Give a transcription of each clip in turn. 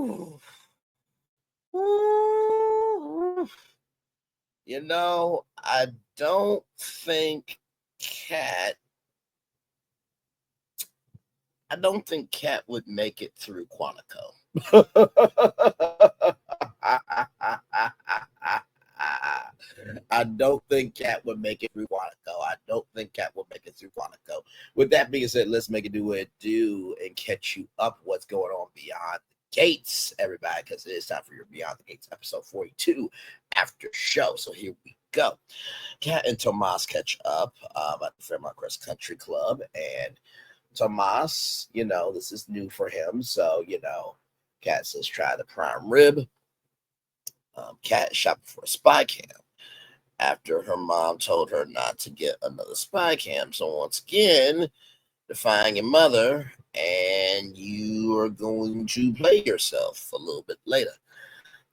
Ooh. Ooh. I don't think Cat. I don't think Cat would make it through Quantico. I don't think Cat would make it through Quantico. I don't think Cat would make it through Quantico. With that being said, let's make it do what it do and catch you up what's going on beyond the gates, everybody, because it is time for your Beyond the Gates episode 42 after show. So here we go. Cat and Tomas catch up at the Fairmont Crest Country Club, and Tomas, this is new for him. So, Cat says try the prime rib. Cat is shopping for a spy cam after her mom told her not to get another spy cam. So once again, defying your mother, and you are going to play yourself a little bit later.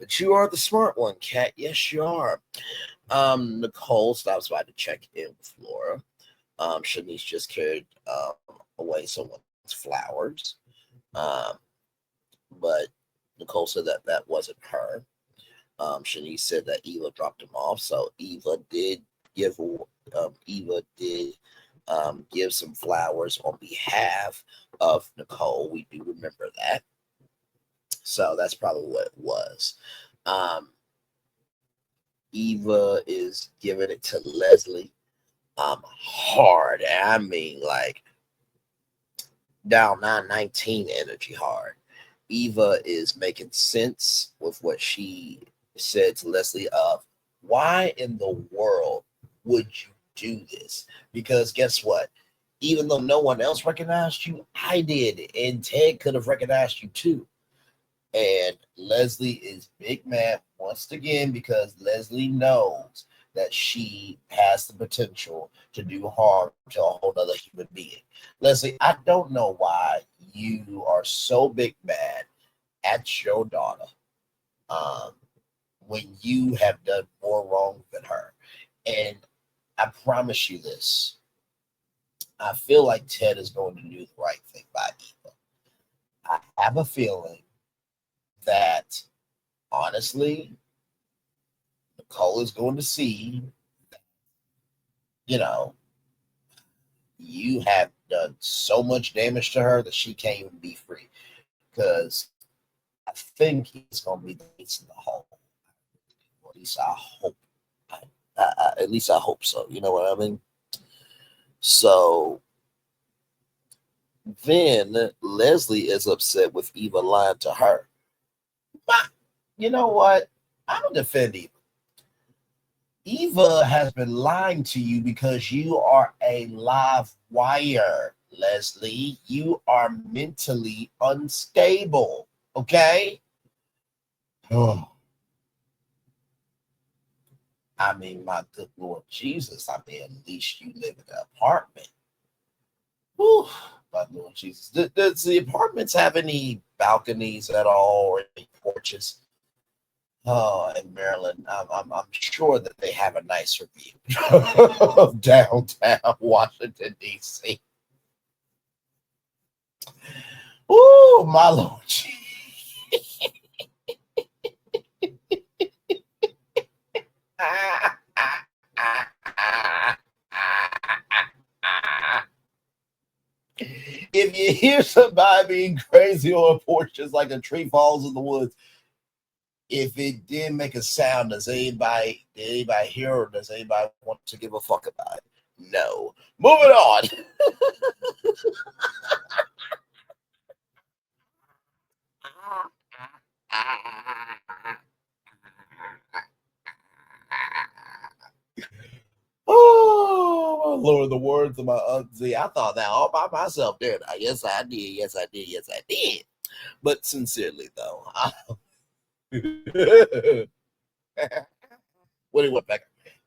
But you are the smart one, Cat. Yes, you are. Nicole stops by to check in with Laura. Shanice just carried away someone's flowers. But Nicole said that wasn't her. Shanice said that Eva dropped him off, so Eva did give some flowers on behalf of Nicole. We do remember that, so that's probably what it was. Eva is giving it to Leslie, hard. I mean, like down 919 energy hard. Eva is making sense with what she said to Leslie of why in the world would you do this? Because guess what? Even though no one else recognized you, I did. And Ted could have recognized you too. And Leslie is big mad once again because Leslie knows that she has the potential to do harm to a whole other human being. Leslie, I don't know why you are so big mad at your daughter when you have done more wrong than her. And I promise you this. I feel like Ted is going to do the right thing by Eva. I have a feeling that, honestly, Nicole is going to see, you have done so much damage to her that she can't even be free. Because I think it's going to be the gates in the hole. At least I hope. At least I hope so. You know what I mean? So then Leslie is upset with Eva lying to her. But you know what? I'm going to defend Eva. Eva has been lying to you because you are a live wire, Leslie. You are mentally unstable. Okay? Oh. I mean, my good Lord Jesus. I mean, at least you live in an apartment. Whew, my Lord Jesus. Does the apartments have any balconies at all or any porches? Oh, in Maryland, I'm sure that they have a nicer view of downtown Washington, D.C. Oh, my Lord. If you hear somebody being crazy on a porch just like a tree falls in the woods, if it did make a sound, did anybody hear or does anybody want to give a fuck about it? No. Moving on. Oh, my Lord, the words of my auntie. I thought that all by myself, didn't I? Yes, I did. Yes, I did. Yes, I did. But sincerely, though, what he went back.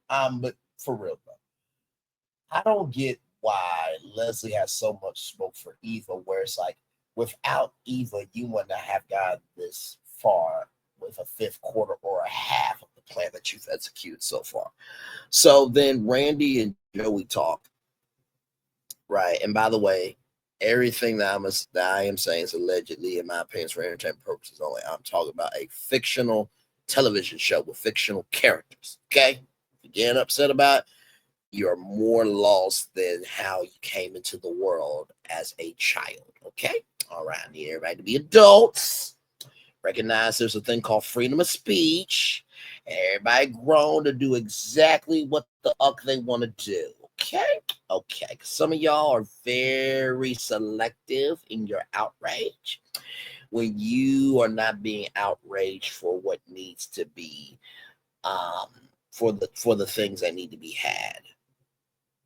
But for real, though, I don't get why Leslie has so much smoke for Eva, where it's like, without Eva, you wouldn't have gotten this far with a fifth quarter or a half of the plan that you've executed so far. So then Randy and Joey talk, right? And by the way, Everything that I am saying is allegedly, in my opinion, for entertainment purposes only. I'm talking about a fictional television show with fictional characters. Okay? If you're getting upset about it, you're more lost than how you came into the world as a child. Okay? All right, I need everybody to be adults. Recognize there's a thing called freedom of speech. Everybody grown to do exactly what the fuck they want to do. Okay? Okay. Some of y'all are very selective in your outrage when you are not being outraged for what needs to be for the things that need to be had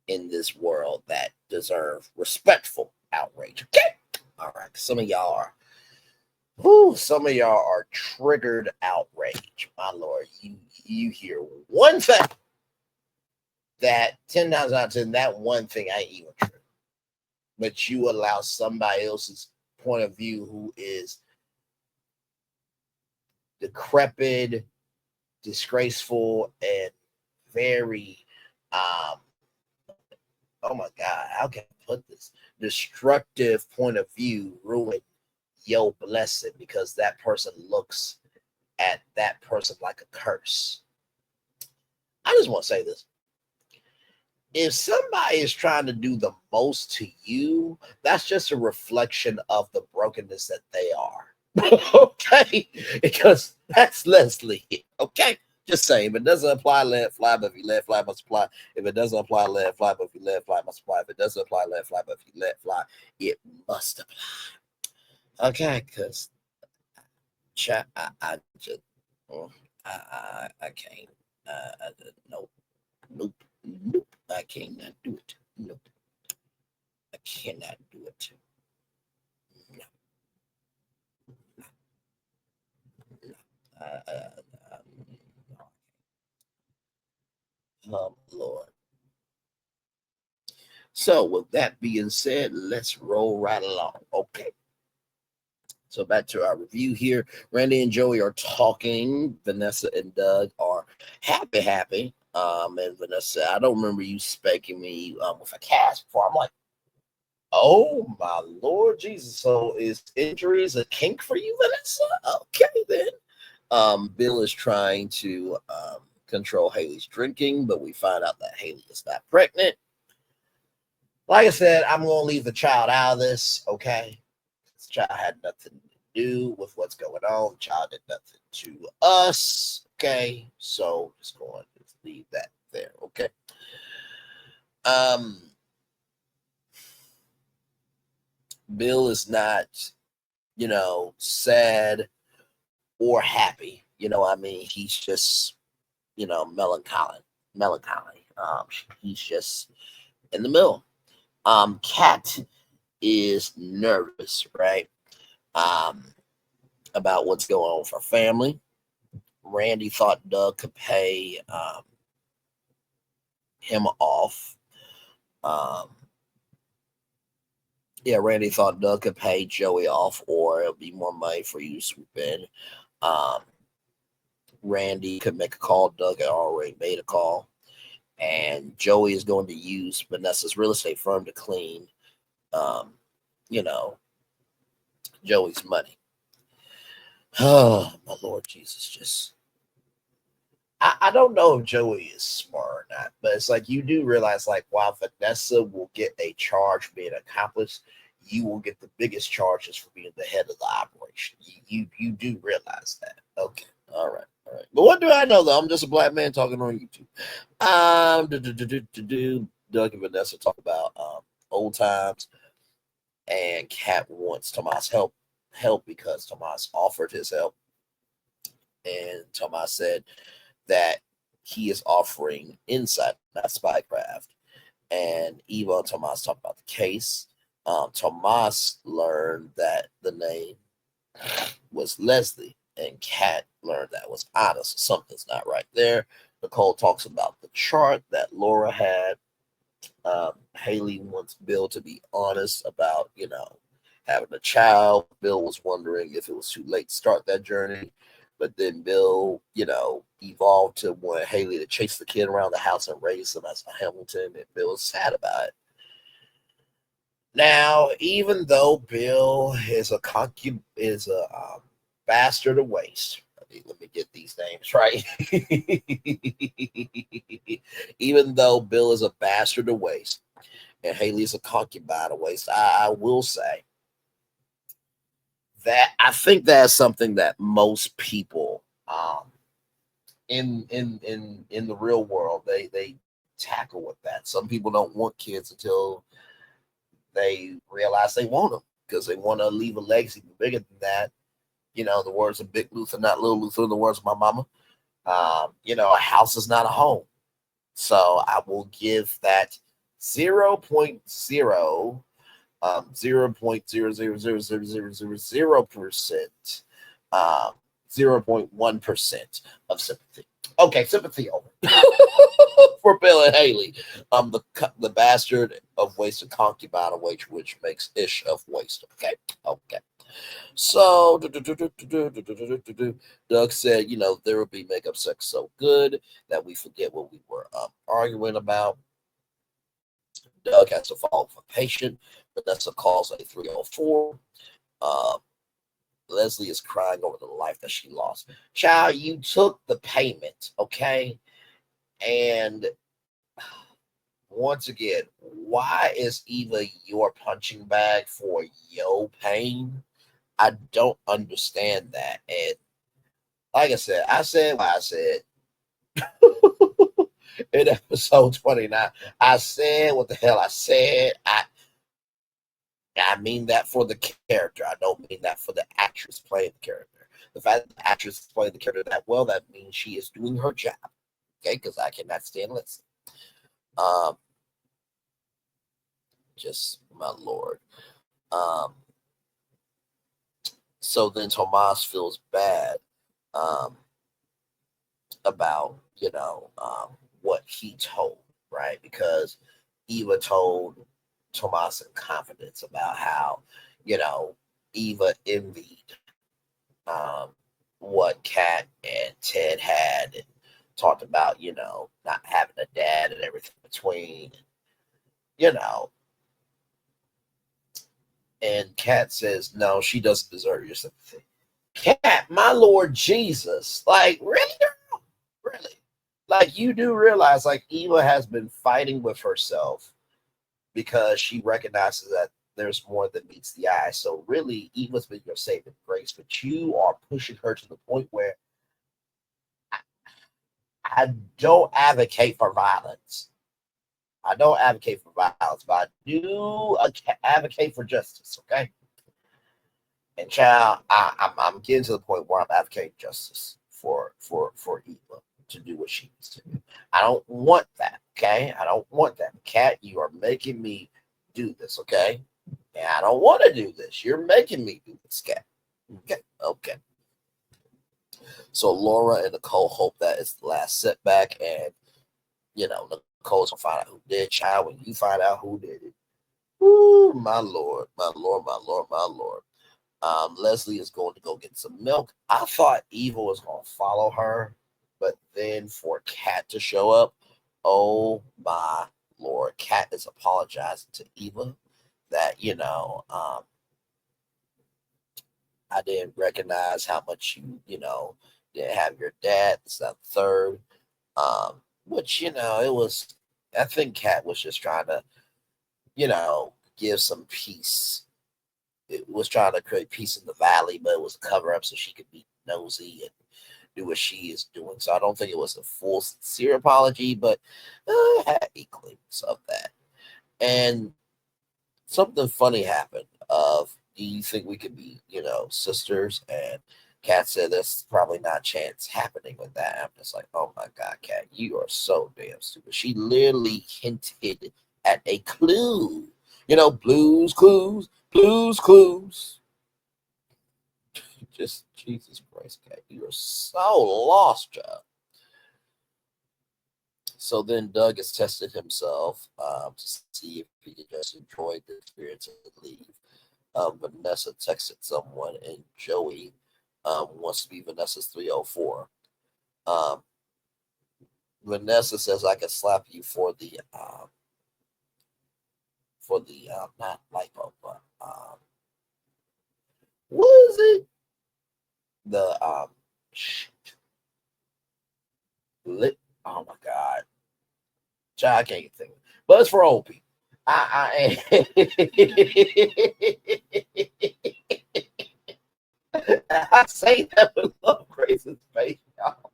in this world that deserve respectful outrage. Okay? All right. Some of y'all are triggered outrage. My Lord, you hear one thing that 10 times out of 10, that one thing ain't even true. But you allow somebody else's point of view who is decrepit, disgraceful, and very oh my God, how can I put this? Destructive point of view ruin your blessing because that person looks at that person like a curse. I just want to say this. If somebody is trying to do the most to you, that's just a reflection of the brokenness that they are. Okay? Because that's Leslie. Okay? Just saying, if it doesn't apply, let it fly. But if you let it fly, must apply. If it doesn't apply, let it fly. But if you let it fly, must apply. If it doesn't apply, let it fly. But if you let it fly, it must apply. Okay? Because I just, I can't. Nope. Nope. Nope. I cannot do it. Nope. I cannot do it. No. Lord. So, with that being said, let's roll right along. Okay. So, back to our review here. Randy and Joey are talking. Vanessa and Doug are happy. And Vanessa, I don't remember you spanking me with a cast before. I'm like, oh my Lord Jesus. So, is injuries a kink for you, Vanessa? Okay, then. Bill is trying to control Haley's drinking, but we find out that Haley is not pregnant. Like I said, I'm going to leave the child out of this, okay? This child had nothing to do with what's going on. The child did nothing to us, okay? So just going to leave that there, okay? Bill is not, sad or happy. I mean? He's just, melancholy. He's just in the middle. Kat is nervous, right? About what's going on with her family. Randy thought Doug could pay him off. Randy thought Doug could pay Joey off, or it'll be more money for you to swoop in. Randy could make a call. Doug had already made a call. And Joey is going to use Vanessa's real estate firm to clean, Joey's money. Oh, my Lord Jesus, just I don't know if Joey is smart or not, but it's like you do realize, like, while Vanessa will get a charge being accomplished, you will get the biggest charges for being the head of the operation. You do realize that. Okay. All right. But what do I know, though? I'm just a black man talking on YouTube. Doug and Vanessa talk about old times, and Kat wants Tomas help because Tomas offered his help, and Tomas said that he is offering insight, not spycraft. And Eva and Tomas talk about the case. Tomas learned that the name was Leslie, and Kat learned that was honest. Something's not right there. Nicole talks about the chart that Laura had. Haley wants Bill to be honest about, having a child. Bill was wondering if it was too late to start that journey. But then Bill, evolved to want Haley to chase the kid around the house and raise him as a Hamilton. And Bill was sad about it. Now, even though Bill is a bastard of waste. Let me get these names right. Even though Bill is a bastard of waste and Haley is a concubine of waste, I will say that I think that's something that most people in the real world they tackle with that. Some people don't want kids until they realize they want them because they want to leave a legacy bigger than that. The words of Big Luther, not Little Luther, in the words of my mama. A house is not a home. So I will give that 0.0 0.0000000% 0.1% of sympathy. Okay, sympathy over for Bill and Haley. The bastard of waste and concubine of waste, which makes ish of waste. Okay. So Doug said, therapy make up sex so good that we forget what we were arguing about. Doug has to follow up a patient. Vanessa calls a 304. Uh, Leslie is crying over the life that she lost. Child, you took the payment, okay? And once again, why is Eva your punching bag for your pain? I don't understand that. And like I said what I said in episode 29. I said what the hell I said. I mean that for the character. I don't mean that for the actress playing the character. The fact that the actress is playing the character that well, that means she is doing her job. Okay, because I cannot stand listen. Um, just my lord. Um, so then Tomas feels bad about what he told, right? Because Eva told Tomas in confidence about how Eva envied um, what Kat and Ted had, and talked about not having a dad and everything between, you know. And Kat says, no, she doesn't deserve your sympathy. Kat, my Lord Jesus, like really, girl? Really? Like you do realize, like Eva has been fighting with herself because she recognizes that there's more than meets the eye. So really, Eva's been your saving grace, but you are pushing her to the point where I don't advocate for violence. I don't advocate for violence, but I do advocate for justice. Okay, and child, I'm getting to the point where I'm advocating justice for Eva to do what she needs to do. I don't want that. Okay, I don't want that. Kat, you are making me do this. Okay, and I don't want to do this. You're making me do this, Kat. Okay. So Laura and Nicole hope that it's the last setback, and Nicole's gonna find out who did. Child, when you find out who did it, ooh, my lord, my lord, my lord, my lord. Leslie is going to go get some milk. I thought Eva was gonna follow her, but then for Kat to show up, oh my lord, Kat is apologizing to Eva that I didn't recognize how much you didn't have your dad. It's that third. Which it was. I think Kat was just trying to, give some peace. It was trying to create peace in the valley, but it was a cover up so she could be nosy and do what she is doing. So I don't think it was a full sincere apology, but had inklings of that. And something funny happened. Do you think we could be, sisters? And Kat said there's probably not a chance happening with that. I'm just like, oh my God, Kat, you are so damn stupid. She literally hinted at a clue. Blues clues. Just Jesus Christ, Kat, you are so lost, child. So then Doug has tested himself to see if he can just enjoy the experience and leave. Vanessa texted someone, and Joey wants to be Vanessa's 304. Um, Vanessa says, "I can slap you for the not lipo, but what is it? The shit, lip. Oh my god, child, I can't think. But it's for old people. I say that with love, grace, and faith, y'all.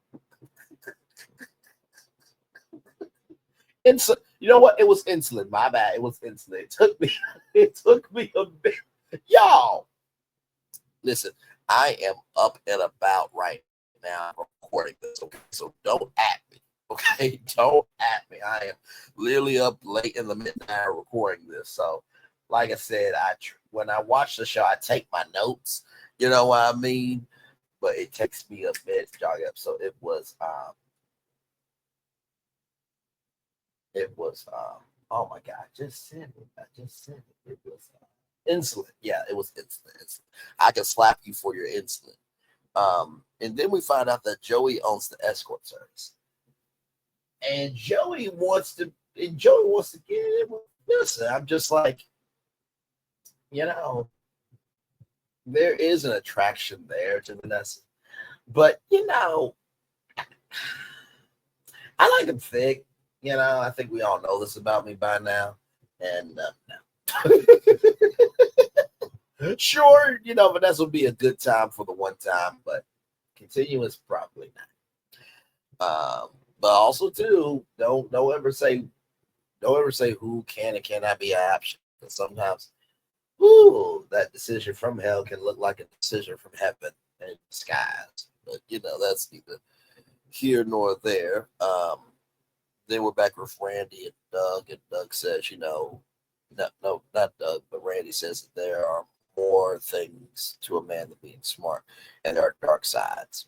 You know what? It was insulin. My bad. It was insulin. It took me. It took me a bit. Y'all, listen. I am up and about right now recording this. Okay, so don't at me. Okay, don't at me. I am literally up late in the midnight recording this. So, like I said, when I watch the show, I take my notes. You know what I mean? But it takes me a bit to jog up. So it was oh my god, just send it. I just sent it. It was insulin. Yeah, it was insulin. I can slap you for your insulin. And then we find out that Joey owns the escort service. And Joey wants to get in with Vanessa. I'm just like, you know, there is an attraction there to Vanessa. But I like him thick. I think we all know this about me by now. And no. Sure, Vanessa would be a good time for the one time, but continuous probably not. But also too, don't ever say who can and cannot be an option. Because sometimes, that decision from hell can look like a decision from heaven in disguise. But that's neither here nor there. Then we're back with Randy and Doug says, no, not Doug, but Randy says that there are more things to a man than being smart, and there are dark sides.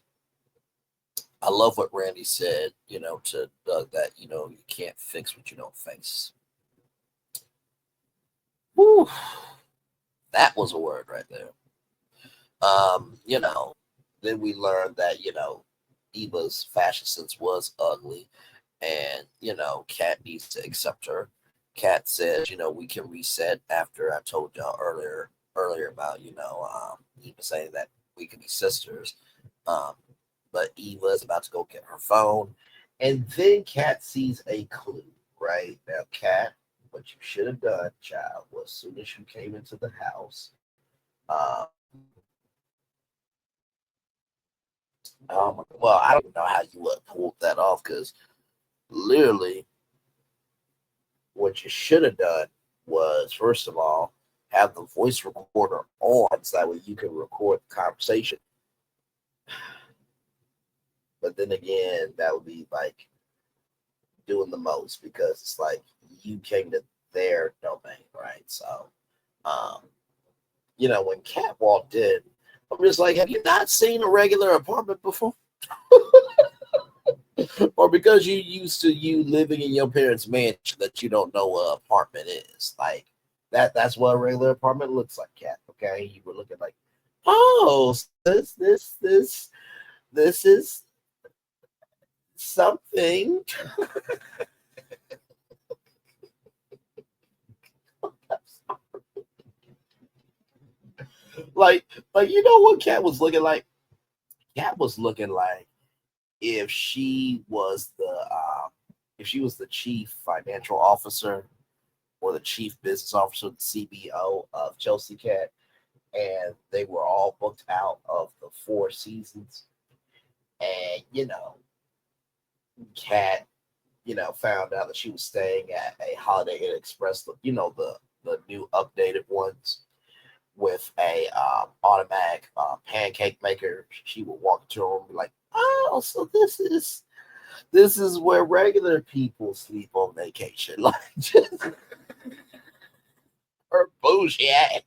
I love what Randy said, to Doug that, you can't fix what you don't face. Whew, that was a word right there. Um, you know, then we learned that, Eva's fashion sense was ugly and, Kat needs to accept her. Kat says, we can reset after I told y'all earlier about, Eva saying that we can be sisters. Um, but Eva is about to go get her phone. And then Kat sees a clue, right? Now, Kat, what you should have done, child, was as soon as you came into the house, um, well, I don't know how you would have pulled that off because literally what you should have done was, first of all, have the voice recorder on so that way you can record the conversation. But then again, that would be like doing the most because it's like you came to their domain, right? So, um, when Kat walked in, I'm just like, have you not seen a regular apartment before? Or because you used to you living in your parents' mansion that you don't know what an apartment is. Like that's what a regular apartment looks like, Kat. Okay. You were looking like, oh, this is something. like what Kat was looking like? Kat was looking like if she was the chief financial officer or the chief business officer, the CBO of Chelsea Cat, and they were all booked out of the Four Seasons. And Cat, found out that she was staying at a Holiday Inn Express, the new updated ones with a automatic pancake maker. She would walk into her room and be like, "Oh, so this is where regular people sleep on vacation." Like just her bougie ass.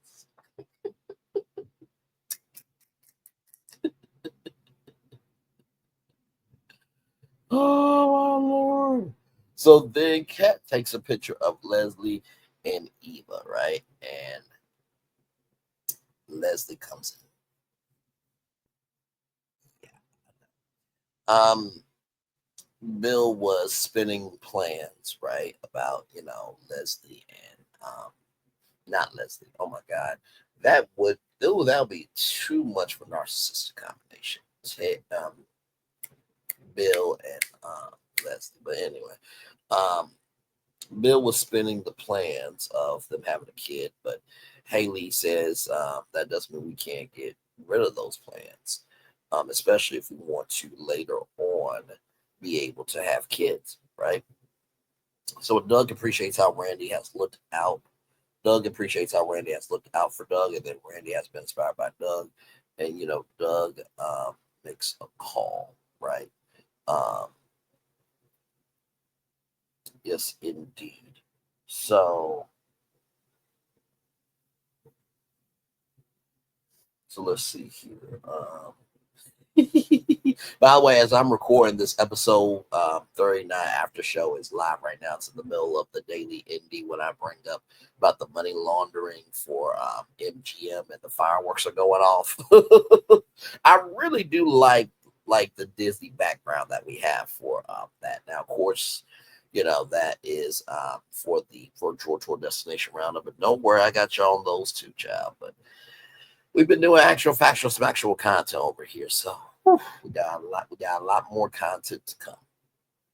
Oh my lord. So then Kat takes a picture of Leslie and Eva, right? And Leslie comes in. Bill was spinning plans, right, about Leslie and Not Leslie. Oh my God, that would be too much for narcissistic combination. Bill and Leslie. But anyway, um, Bill was spinning the plans of them having a kid, but Haley says that doesn't mean we can't get rid of those plans, especially if we want to later on be able to have kids, right? So Doug appreciates how Randy has looked out. Doug appreciates how Randy has looked out for Doug, and then Randy has been inspired by Doug, and Doug makes a call, right? Um, yes, indeed. So let's see here. By the way, as I'm recording this episode 39 after show is live right now. It's in the middle of the daily indie when I bring up about the money laundering for MGM and the fireworks are going off. I really do like the Disney background that we have for that. Now, of course, that is for the virtual tour destination roundup. But don't worry, I got you on those two, child. But we've been doing actual factual some actual content over here, so we got a lot more content to come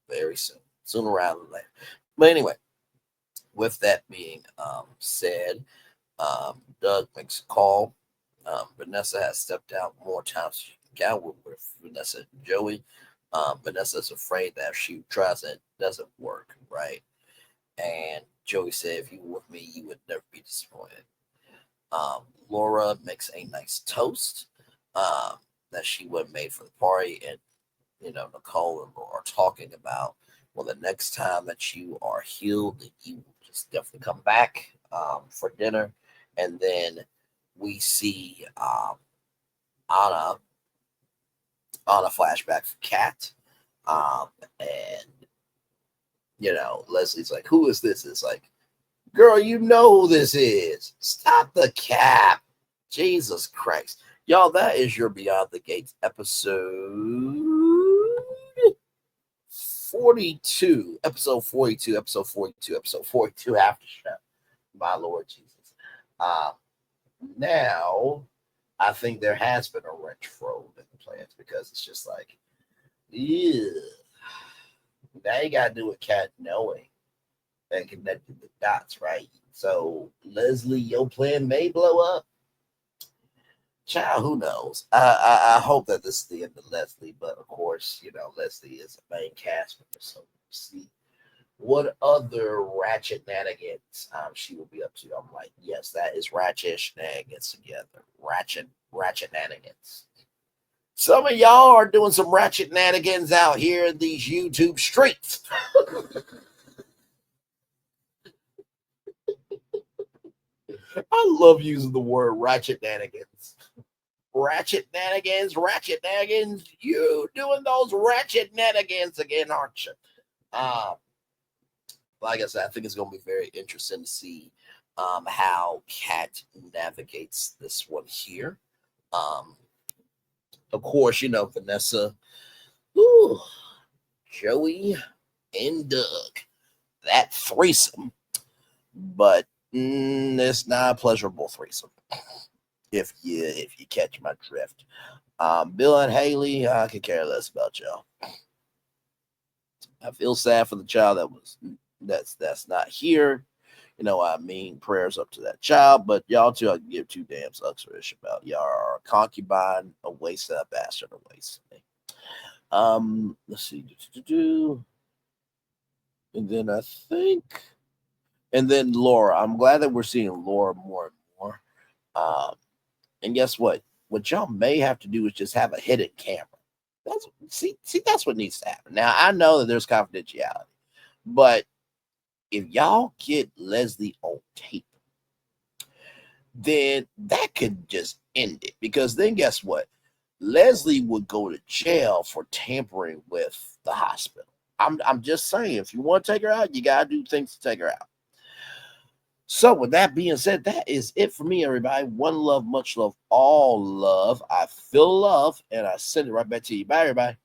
very soon, sooner rather than later. But anyway, with that being said, Doug makes a call. Vanessa has stepped out more times with Vanessa and Joey. Vanessa's afraid that if she tries it doesn't work, right? And Joey said, if you were with me, you would never be disappointed. Laura makes a nice toast that she would have made for the party, and Nicole and Laura are talking about, well, the next time that you are healed, you will just definitely come back for dinner. And then we see Anna on a flashback for Kat, and Leslie's like, "Who is this?" It's like, girl, you know who this is. Stop the cap. Jesus Christ. Y'all, that is your Beyond the Gates episode 42. Episode 42. Episode 42. Episode 42 after show. My Lord Jesus. Now, I think there has been a wrench thrown in the plans because it's just like, ew. Now you got to do with Kat knowing and connecting the dots, right? So, Leslie, your plan may blow up. Child, who knows? I hope that this is the end of Leslie, but of course, Leslie is a main cast member, so we'll see what other ratchet shenanigans she will be up to. I'm like, yes, that is ratchet shenanigans together. Ratchet shenanigans. Some of y'all are doing some ratchet shenanigans out here in these YouTube streets. I love using the word ratchet shenanigans. Ratchet shenanigans. You doing those ratchet shenanigans again, aren't you? Like I said, I think it's going to be very interesting to see how Kat navigates this one here. Of course, Vanessa, Joey, and Doug. That threesome, but it's not a pleasurable threesome. If you catch my drift. Bill and Haley, I could care less about y'all. I feel sad for the child that's not here. I mean, prayers up to that child, but y'all two, I can give two damn sucks for this about. Y'all are a concubine, a waste, a bastard, a waste. Let's see. And then I think, and then Laura. I'm glad that we're seeing Laura more and more. And guess what? What y'all may have to do is just have a hidden camera. That's what needs to happen. Now I know that there's confidentiality, but if y'all get Leslie on tape, then that could just end it. Because then guess what? Leslie would go to jail for tampering with the hospital. I'm just saying, if you want to take her out, you gotta do things to take her out. So with that being said, that is it for me, everybody. One love, much love, all love. I feel love, and I send it right back to you. Bye, everybody.